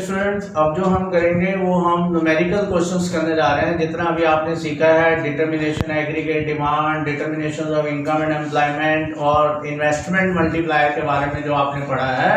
Students, अब जो हम करेंगे वो हम न्यूमेरिकल क्वेश्चंस करने जा रहे हैं। जितना अभी आपने सीखा है determination aggregate demand, determination of income and employment और इन्वेस्टमेंट मल्टीप्लायर के बारे में जो आपने पढ़ा है,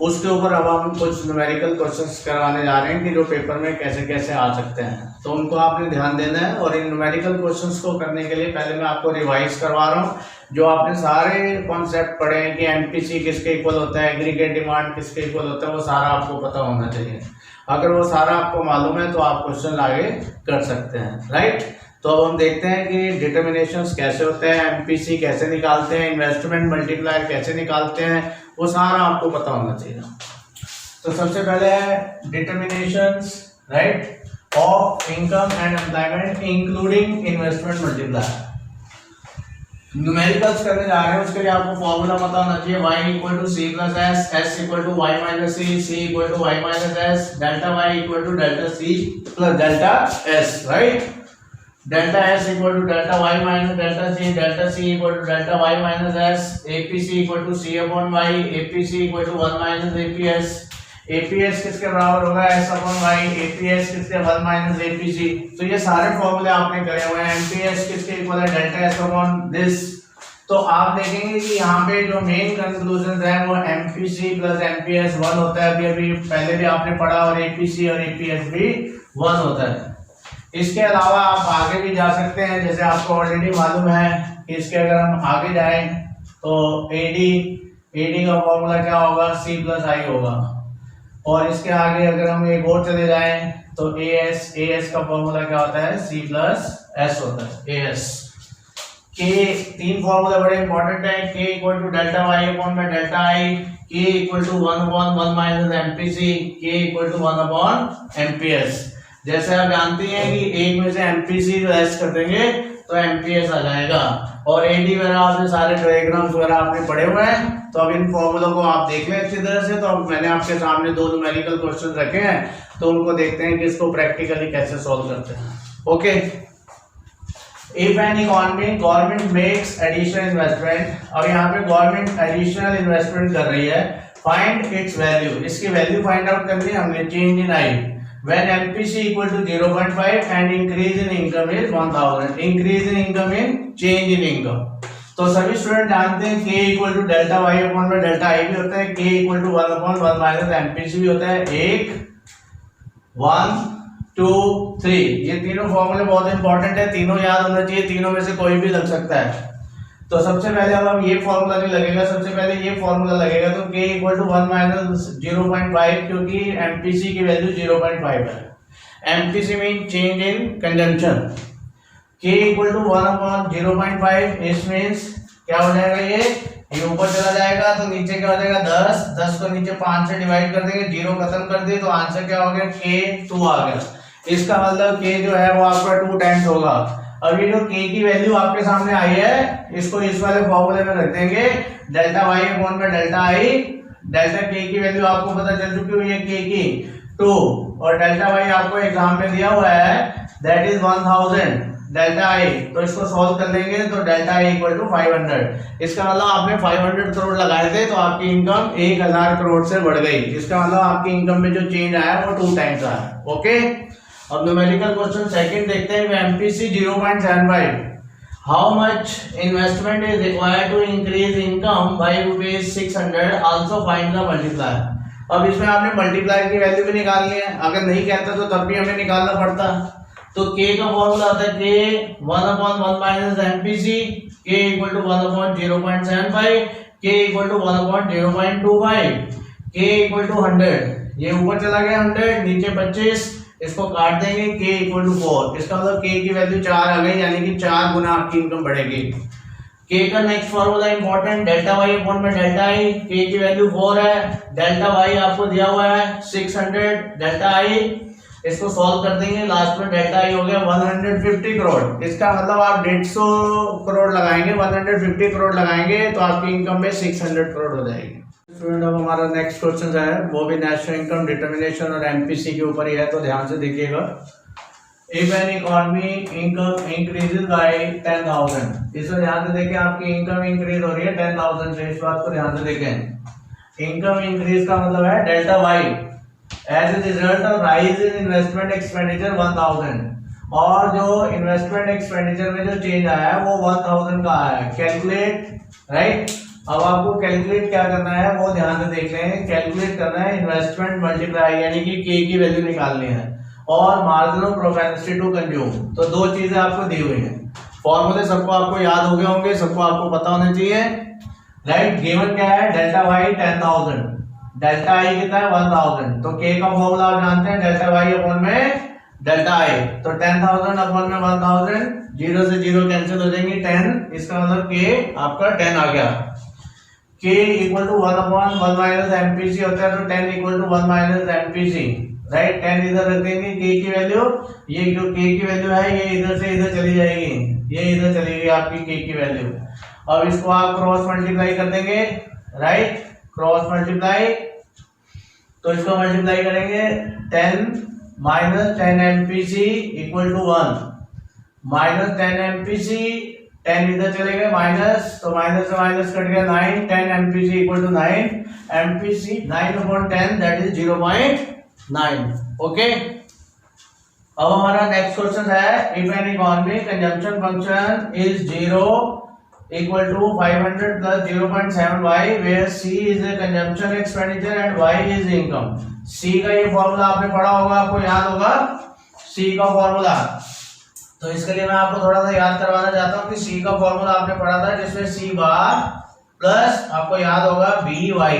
उसके ऊपर अब हम कुछ न्यूमेरिकल क्वेश्चंस करवाने जा रहे हैं कि जो पेपर में कैसे कैसे आ सकते हैं। तो उनको आपने ध्यान देना है। और इन न्यूमेरिकल क्वेश्चंस को करने के लिए पहले मैं आपको रिवाइज करवा रहा हूँ। जो आपने सारे कॉन्सेप्ट पढ़े हैं कि एमपीसी किसके इक्वल होता है, एग्रीगेट डिमांड किसके इक्वल होता है, वो सारा आपको पता होना चाहिए। अगर वो सारा आपको मालूम है तो आप क्वेश्चन आगे कर सकते हैं, राइट। तो अब हम देखते हैं कि डिटर्मिनेशंस कैसे होते हैं, एमपीसी कैसे निकालते हैं, इन्वेस्टमेंट मल्टीप्लायर कैसे निकालते हैं, वो सारा आपको पता होना चाहिए। तो सबसे पहले है determinations, right, of income and employment including investment multiplier. Numericals करने जा रहे हैं, उसके लिए आपको फॉर्मूला पता होना चाहिए। y equal to C plus S, S equal to Y minus C equal to Y minus S, delta Y equal to delta C plus delta S, right. Delta S equal to delta Y minus delta C equal to delta Y minus S, APC equal to C upon Y, APC equal to 1 minus APS. APS किसके बराबर होगा, S upon Y, APS किसके 1 minus APC. तो ये सारे फॉर्मूले आपने करे हुए हैं। एमपीएस किसके इक्वल है, डेल्टा एस अपॉन दिस। तो आप देखेंगे कि यहाँ पे जो मेन कंक्लूजन है वो एमपीसी प्लस एमपीएस 1 होता है। अभी पहले भी आपने पढ़ा, और एपीसी और एपीएस भी 1 होता है। इसके अलावा आप आगे भी जा सकते हैं, जैसे आपको ऑलरेडी मालूम है कि इसके अगर हम आगे जाएं तो एडी का फॉर्मूला क्या होगा, सी प्लस आई होगा। और इसके आगे अगर हम एक और चले जाएं तो एएस का फॉर्मूला क्या होता है, सी प्लस एस होता है, एएस के। तीन फॉर्मूले बड़े इंपॉर्टेंट है। K equal to delta Y upon में delta I, K equal to 1 upon 1 minus MPC, K equal to 1 upon MPS. जैसे आप जानते हैं कि एक में से एमपीसी जो एस कर देंगे तो एमपीएस आ जाएगा। और एडी वगैरह आपने सारे डायग्राम्स वगैरह आपने पढ़े हुए हैं। तो अब इन फॉर्मूलों को आप देख लें अच्छी तरह से। तो अब मैंने आपके सामने दो न्यूमेरिकल क्वेश्चन रखे हैं, तो उनको देखते हैं कि इसको प्रैक्टिकली कैसे सॉल्व करते हैं। Okay, if an economy government makes additional investment, और यहाँ पे गवर्नमेंट एडिशनल इन्वेस्टमेंट कर रही है, फाइंड इट्स वैल्यू, इसकी वैल्यू फाइंड आउट करनी है हमने। Change in I when MPC equal to 0.5 and increase in income is 1000, increase in income in change in income। तो सभी स्टूडेंट जानते हैं k equal to delta Y upon में delta I भी होता है, k equal to 1 upon 1 minus MPC भी होता है। 1 1 2 3, ये तीनों फॉर्मूले बहुत इंपॉर्टेंट है, तीनों याद होना चाहिए। तीनों में से कोई भी लग सकता है। तो सबसे पहले अब ये फॉर्मूला नहीं लगेगा, सबसे पहले ये फॉर्मूला लगेगा। तो k इक्वल टू 1 माइनस 0.5, क्योंकि एमपीसी की वैल्यू 0.5 है। MPC mean change in consumption. k equal to 1 upon 0.5, इस मींस क्या हो जाएगा, ये ऊपर चला जाएगा तो नीचे क्या हो जाएगा 10, 10 को नीचे 5 से डिवाइड कर देंगे, 0 खत्म कर दिए तो आंसर क्या हो गया, k 2 आ गया। इसका मतलब k जो है वो आपका 2 टाइम्स होगा। अब ये जो k की वैल्यू आपके सामने आई है, इसको इस वाले फॉर्मूले में रख देंगे, डेल्टा वाई अपॉन में डेल्टा आई। डेल्टा k की वैल्यू आपको पता चल चुकी हुई है, k की 2, और डेल्टा वाई आपको एग्जाम में दिया हुआ है, दैट इज 1000 डेल्टा आई। तो इसको सॉल्व कर लेंगे तो डेल्टा आई इक्वल टू 500। इसका मतलब आपने 500 करोड़ लगाए थे तो आपकी इनकम 1000 करोड़ से बढ़ गई। इसका मतलब आपकी इनकम में जो चेंज आया वो 2 टाइम्स आया। ओके, अब न्यूमेरिकल क्वेश्चन सेकंड देखते हैं। MPC 0.75, how much investment is required to increase income by ₹600, also find the multiplier. अब इसमें आपने मल्टीप्लायर की वैल्यू भी निकालनी है। अगर नहीं कहता तो तब भी हमें निकालना पड़ता। तो k का फॉर्मूला आता है k 1 upon 1 minus MPC, k equal to 1 upon 0.75, k equal to 1 upon 0.25, k equal to 100। ये ऊपर चला गया 100, नीचे 25, इसको काट देंगे, k इक्वल टू 4। इसका मतलब k की वैल्यू 4 आ गई, यानी कि 4 गुना आपकी इनकम बढ़ेगी। k का next formula important, delta y upon में डेल्टा i, k की वैल्यू 4 है, डेल्टा y आपको दिया हुआ है 600 डेल्टा i। इसको सॉल्व कर देंगे, लास्ट में डेल्टा आई हो गया 150 करोड़। इसका मतलब आप 150 करोड़ लगाएंगे, 150 करोड़ लगाएंगे तो आपकी इनकम में 600 करोड़ हो जाएगी। स्टूडेंट, अब हमारा नेक्स्ट क्वेश्चन है वो भी नेशनल इनकम डिटर्मिनेशन और एमपीसी के ऊपर ही है, तो ध्यान से देखिएगा। If an economy income increases by 10,000, इसको ध्यान से देखें, आपकी इनकम इंक्रीज हो रही है 10,000 से। इस बात को ध्यान से देखें। इनकम इंक्रीज का मतलब है delta Y, as a result of rise in investment expenditure 1000, और जो इन्वेस्टमेंट एक्सपेंडिचर में जो चेंज आया है वो 1000 का आया है। Calculate, right. अब आपको कैलकुलेट क्या करना है वो ध्यान से देख लें। कैलकुलेट करना है इन्वेस्टमेंट मल्टीप्लाई, यानी कि के की वैल्यू निकालनी है, और margin of propensity to consume. तो दो चीजें आपको दी हुई हैं। फॉर्मूले सबको आपको याद हो गए होंगे, सबको आपको पता होना चाहिए, राइट। गिवन क्या है, डेल्टा वाई 10,000, डेल्टा आई कितना है 1000। तो के का फॉर्मूला आप जानते हैं, डेल्टा वाई अपॉन में डेल्टा आई। तो 10,000 अपॉन में 1000, 0 से 0 कैंसिल हो जाएंगे, 10, इसका मतलब के आपका 10 आ गया। k equal to 1 upon 1 minus MPC होता है, तो 10 equal to 1 minus MPC, right. 10 इधर रख देंगे, k की वैल्यू, ये जो k की वैल्यू है ये इधर से इधर चली जाएगी, ये इधर चली गई आपकी k की वैल्यू। अब इसको आप क्रॉस मल्टीप्लाई कर देंगे, राइट, क्रॉस मल्टीप्लाई। तो इसको मल्टीप्लाई करेंगे, 10 minus 10 MPC equal to 1, minus 10 MPC, 10 इधर चले गए माइनस, तो माइनस से माइनस कट गया 9, 10 MPC equal to 9 MPC, 9 upon 10 that is 0.9। Okay, अब हमारा नेक्स्ट क्वेश्चन है, if an economy consumption function is 0 equal to 500 plus 0.7y where c is a consumption expenditure and y is income. c का ये formula आपने पढ़ा होगा, आपको याद होगा c का फॉर्मूला। तो इसके लिए मैं आपको थोड़ा सा याद करवाना चाहता हूँ कि सी का फॉर्मूला आपने पढ़ा था, जिसमें सी बार प्लस आपको याद होगा बी वाई।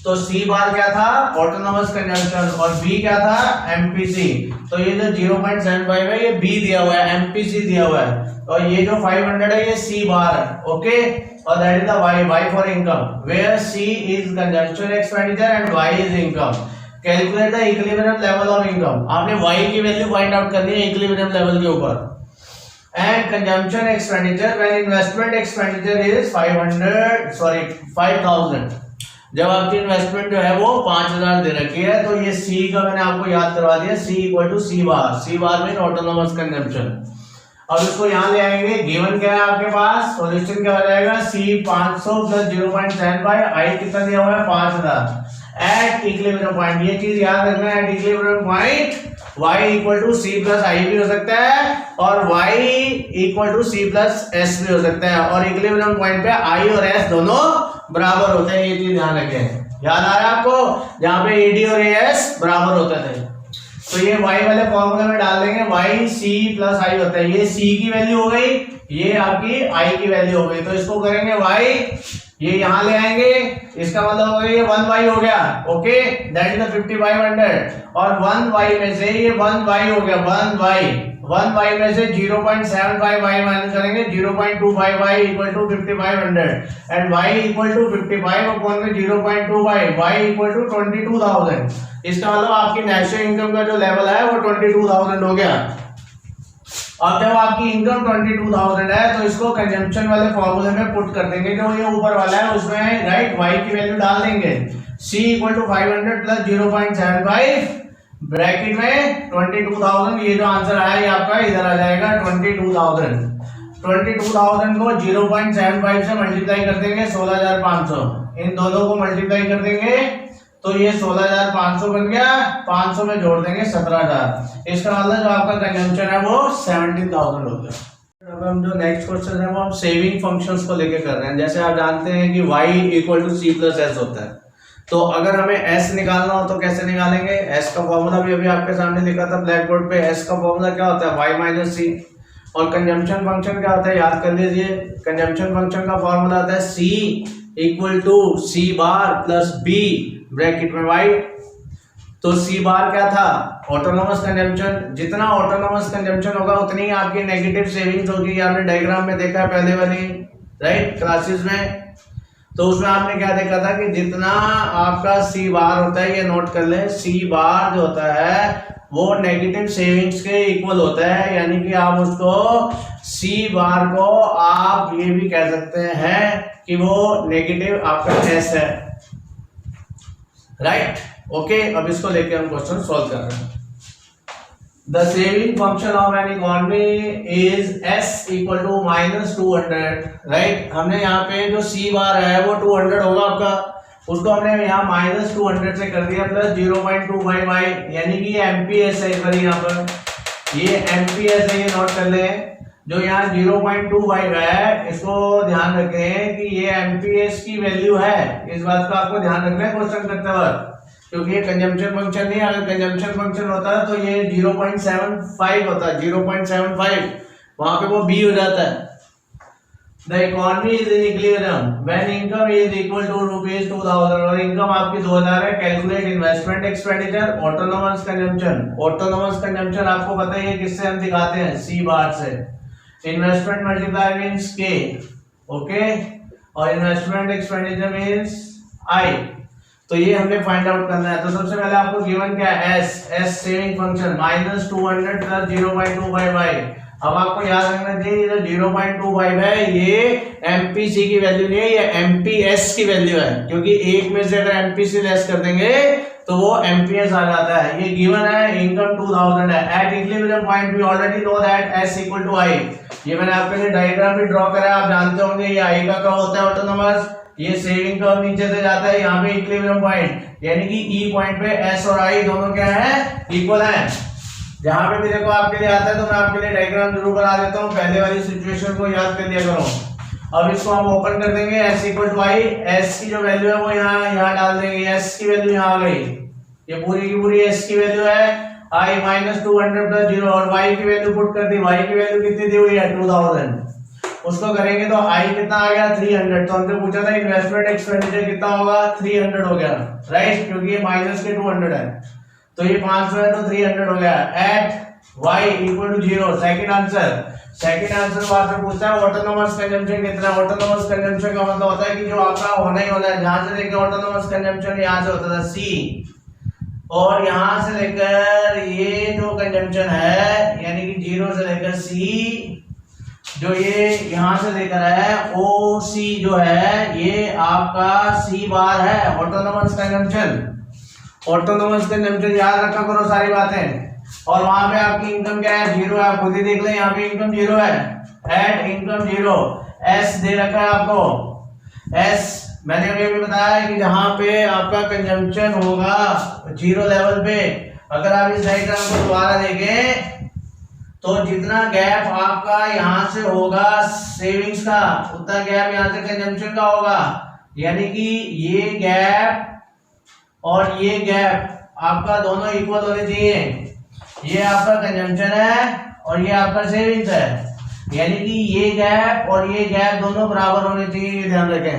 तो सी बार क्या था, ऑटोनोमस कंजम्पशन, और बी क्या था, एमपीसी। तो ये जो 0.75 है ये बी दिया हुआ है, एमपीसी दिया हुआ है, और ये जो 500 है ये सी बार है। ओके, और that is the Y, Y for income, where C is consumption expenditure and Y is income. Calculate the equilibrium level of income. आपने y की वैल्यू फाइंड आउट करनी है इक्विलिब्रियम लेवल के ऊपर। And consumption expenditure when investment expenditure is 5000, जब आपकी investment जो है वो 5000 दे रखी है, तो ये c का मैंने आपको याद करवा दिया, c equal to C bar, C bar mean autonomous consumption. अब इसको यहाँ ले आएंगे, गिवन क्या है आपके पास, सॉल्यूशन क्या हो जाएगा, c 500 प्लस 0.75, i कितना दिया हुआ है 5000 एट इक्विलिब्रियम पॉइंट। ये चीज याद रखना है, at equilibrium point y equal to C plus I भी हो सकता है, और y equal to C plus S भी हो सकता है, और इक्विलिब्रियम पॉइंट पे i और s दोनों बराबर होते हैं। ये चीज ध्यान रखें, याद आ रहा है आपको, जहाँ पे ad और as बराबर होते थे। तो ये y वाले फॉर्मूले में डाल देंगे, y c प्लस i होता है, ये c की वैल्यू हो गई, ये आपकी i की वैल्यू हो गई। तो इसको करेंगे y, ये यहां ले आएंगे, इसका मतलब हो गया ये 1y हो गया। ओके, दैट इज 5500, और 1y में से ये 1y हो गया, 1y में से 0.75y माइनस करेंगे, 0.25y equal to 5500, and y equal to 55 upon में 0.25, y इक्वल टू 22000। इसका मतलब आपकी नेशनल इनकम का जो लेवल है वो 22000 हो गया। अब जब आपकी इनकम 22000 है, तो इसको कंजम्पशन वाले फॉर्मूले में पुट कर देंगे, जो ये ऊपर वाला है उसमें, राइट, y की वैल्यू डाल देंगे, c equal to 500 plus 0.75 bracket में 22000। ये जो आंसर आया ये आपका इधर आ जाएगा 22000। 22000 को 0.75 से मल्टीप्लाई कर देंगे 16500, इन दोनों को मल्टीप्लाई कर देंगे तो ये 16500 बन गया, 500 में जोड़ देंगे 17000। इसका मतलब जो आपका कंजम्पशन है वो 17000 हो गया। अब हम जो नेक्स्ट क्वेश्चन है वो हम सेविंग फंक्शंस को लेके कर रहे हैं। जैसे आप जानते हैं कि y equal to C plus S होता है, तो अगर हमें s निकालना हो तो कैसे निकालेंगे। s का फॉर्मूला भी अभी आपके सामने लिखा था ब्लैक बोर्ड पे। s का फॉर्मूला क्या होता है, y माइनस सी, और कंजम्पशन फंक्शन क्या होता है याद कर लीजिए। कंजम्पशन फंक्शन का फॉर्मूला होता है c equal to C bar plus b bracket में y। तो सी बार क्या था, ऑटोनोमस कंजम्पशन। जितना ऑटोनोमस कंजम्पशन होगा उतनी ही आपकी नेगेटिव सेविंग्स होगी। आपने डायग्राम में देखा है पहले वाली, राइट, क्लासेस में। तो उसमें आपने क्या देखा था कि जितना आपका सी बार होता है, ये नोट कर लें, सी बार जो होता है वो नेगेटिव सेविंग्स के इक्वल होता है, यानी कि आप उसको सी बार को आप ये भी कह सकते हैं कि वो नेगेटिव आपका एस है, राइट। ओके, अब इसको लेके हम क्वेश्चन सॉल्व कर रहे हैं। The saving function of an economy is S equal to -200, right. हमने यहाँ पे जो सी बार है वो 200 होगा आपका, उसको हमने यहाँ -200 से कर दिया प्लस 0.25y, यानी कि ये एमपीएस है। इधर यहाँ पर ये एमपीएस है, ये नोट कर लें। जो यहाँ 0.25 है, इसको ध्यान रखें कि ये एमपीएस की वैल्यू है। इस बात का आपको ध्यान रखना है क्वेश्चन करते वक्त, क्योंकि ये कंजम्पशन फंक्शन नहीं है। अगर कंजम्पशन फंक्शन होता है तो ये 0.75 होता है, 0.75, वहां पे वो बी हो जाता है। The economy is in equilibrium when income is equal to ₹2000 और इनकम आपकी 2000 है। Calculate investment expenditure, autonomous consumption. Autonomous consumption आपको पता ही है किससे हम दिखाते हैं, सी बार से। इन्वेस्टमेंट मल्टीप्लाई मींस के, ओके, और इन्वेस्टमेंट एक्सपेंडिचर मींस आई। तो ये हमने फाइंड आउट करना है। तो सबसे पहले आपको गिवन क्या है, S saving function -200 plus 0.25y। अब आपको याद रखना चाहिए जो 0.25 है ये एमपीसी की वैल्यू नहीं है, ये एमपीएस की वैल्यू है, क्योंकि एक में से अगर एमपीसी लेस कर देंगे तो वो एमपीएस आ जाता है। ये गिवन है, इनकम 2000 है। At equilibrium point we already know that S equal to I. ये मैंने आपके लिए डायग्राम भी ड्रॉ करा है, आप जानते होंगे ये आई का कर्व होता है ऑटोनोमस, ये सेविंग कर्व नीचे से जाता है यहाँ पे इक्विलिब्रियम पॉइंट, यानी कि ई पॉइंट पे एस और आई दोनों क्या है, इक्वल है। जहां पे भी देखो आपके लिए आता है तो मैं आपके लिए डायग्राम जरूर बना देता हूँ, पहले वाली सिचुएशन को याद कर लिया करो। अब इसको हम ओपन कर देंगे, S equal to I. S की जो वैल्यू है वो यहाँ डाल देंगे, एस की वैल्यू यहाँ आ गई, ये पूरी की पूरी एस की वैल्यू है आई -200 प्लस 0, और वाई की वैल्यू पुट कर दी। वाई की वैल्यू कितनी दी हुई है, 2000। उसको करेंगे तो आई कितना आ गया, 300। तो हमने पूछा था इन्वेस्टमेंट एक्सपेंडिचर कितना होगा, 300 हो गया, राइट, क्योंकि ये माइनस के 200 है, तो ये 500 है तो 300 हो गया। At y equal to 0, second answer. Second answer बात में पूछता है ऑटोनोमस कंजम्पशन कितना है। ऑटोनोमस कंजम्पशन का मतलब होता है कि जो आपका होना ही होना है। जहां से लेकर ऑटोनोमस कंजम्पशन यहाँ से होता था सी, और यहां से लेकर ये जो कंजम्पशन है यानी कि 0 से लेकर सी, जो ये यहां से लेकर है ओ सी जो है, ये आपका सी बार है ऑटोनोमस कंजम्पशन। ऑटोनोमस कंजम्पशन याद रखा करो सारी बातें। और वहां पे आपकी इनकम क्या है, 0 है, आप खुद ही देख लें, यहाँ पे इनकम 0 है। एट इनकम 0, एस दे रखा है आपको। एस मैंने अभी भी बताया कि जहां पे आपका कंजम्पशन होगा 0 लेवल पे, अगर आप इस डायग्राम को दोबारा देखें तो जितना गैप आपका यहाँ से होगा सेविंग्स का, उतना गैप यहाँ से कंजम्पशन का होगा। यानी कि ये गैप और ये गैप आपका दोनों इक्वल होने चाहिए। ये आपका कंजम्पशन है और ये आपका सेविंग्स है, यानी कि ये गैप और ये गैप दोनों बराबर होने चाहिए, ये ध्यान रखें।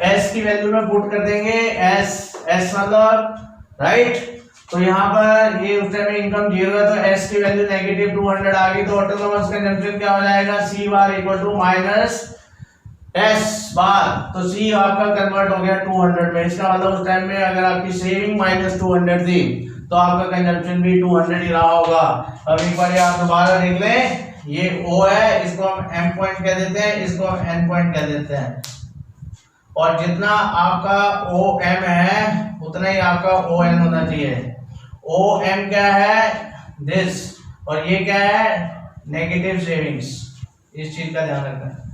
एस की वैल्यू में पुट कर देंगे, एस मतलब राइट। तो यहाँ पर ये उस टाइम इनकम 0 है तो एस की वैल्यू -200 आ गई, तो ऑटोनोमस कंजम्पशन क्या हो जाएगा, सी बार equal to minus S bar. तो सी आपका कन्वर्ट हो गया 200 में। इसका मतलब उस टाइम में अगर आपकी सेविंग -200 थी तो आपका कंजम्पशन भी 200 ही रहा होगा। अब एक बार आप दोबारा देख लें, ये O है, इसको हम M पॉइंट कह देते हैं, इसको हम N पॉइंट कह देते हैं। और जितना आपका OM है उतना ही आपका ON होना चाहिए। OM क्या है, दिस, और ये क्या है, नेगेटिव सेविंग्स। इस चीज का ध्यान रखना है।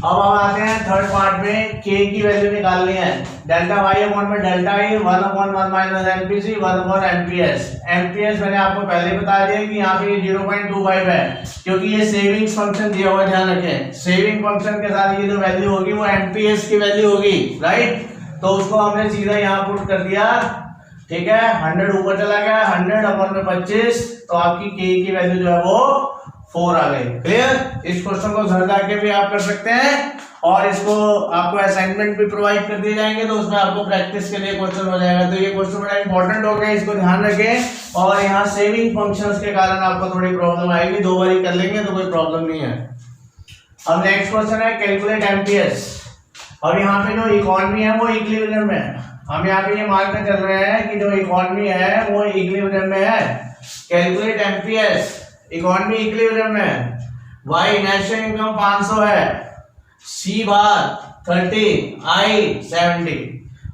अब हम आते हैं थर्ड पार्ट में, के की वैल्यू निकालनी है। डेल्टा वाई अपॉन में delta E, 1/1 minus MPC, 1/1 MPS. MPS मैंने आपको पहले बता दिया कि यहाँ पे ये 0.25 है, क्योंकि ये सेविंग्स फंक्शन दिया हुआ है, ध्यान रखें। सेविंग फंक्शन के साथ ये जो वैल्यू होगी वो एमपीएस की वैल्यू होगी, राइट। तो उसको हमने सीधा यहाँ पुट कर दिया, ठीक है। 100 ऊपर चला गया, 100 अपॉन में 25, तो आपकी के की वैल्यू जो है वो 4 आ गई। क्लियर। इस क्वेश्चन को घर जाके भी आप कर सकते हैं और इसको आपको असाइनमेंट भी प्रोवाइड कर दिए जाएंगे, तो उसमें आपको प्रैक्टिस के लिए क्वेश्चन हो जाएगा। तो ये क्वेश्चन बड़ा इंपॉर्टेंट हो गया, इसको ध्यान रखें। और यहाँ सेविंग फंक्शंस के कारण आपको थोड़ी प्रॉब्लम आएगी, 2 बार कर लेंगे तो कोई प्रॉब्लम नहीं है। अब नेक्स्ट क्वेश्चन है कैलकुलेट एमपीएस। और यहाँ पे जो इकोनॉमी है वो इक्विलिब्रियम में है। हम यहाँ पे ये मान कर चल रहे हैं कि जो इकोनॉमी है वो इक्विलिब्रियम में है। कैलकुलेट एमपीएस, इकोनॉमी इक्विलिब्रियम में। वाई नेशनल इनकम 500 है, सी बार 30, आई 70।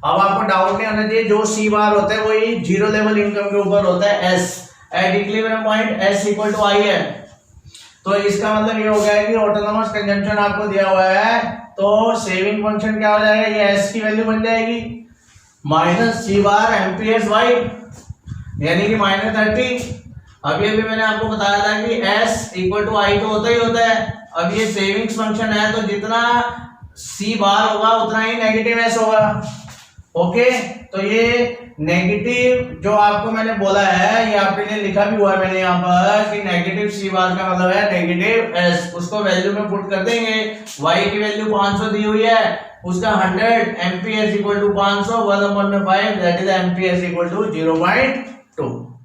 अब आपको डाउट नहीं होना चाहिए, जो सी बार होता है वही 0 लेवल इनकम के ऊपर होता है, S. At equilibrium point S equal to I है। तो इसका मतलब ये हो गया कि ऑटोनोमस कंजम्पशन आपको दिया हुआ है तो सेविंग फंक्शन क्या हो जाएगा, ये एस की वैल्यू बन जाएगी माइनस सी बार एम्पियर्स वाई, यानी कि -30। अभी अभी मैंने आपको बताया था कि एस इक्वल टू आई तो होता ही होता है। अब ये सेविंग्स फंक्शन है तो जितना सी बार होगा उतना ही नेगेटिव एस होगा। ओके, तो ये नेगेटिव जो आपको मैंने बोला है, ये आपके लिए लिखा भी हुआ है मैंने यहाँ पर कि नेगेटिव सी बार का मतलब है नेगेटिव एस। उसको वैल्यू में पुट कर देंगे। y की वैल्यू 500 दी हुई है, उसका 100 ampere equal to 500 1/5, that is ampere equal to 0.2।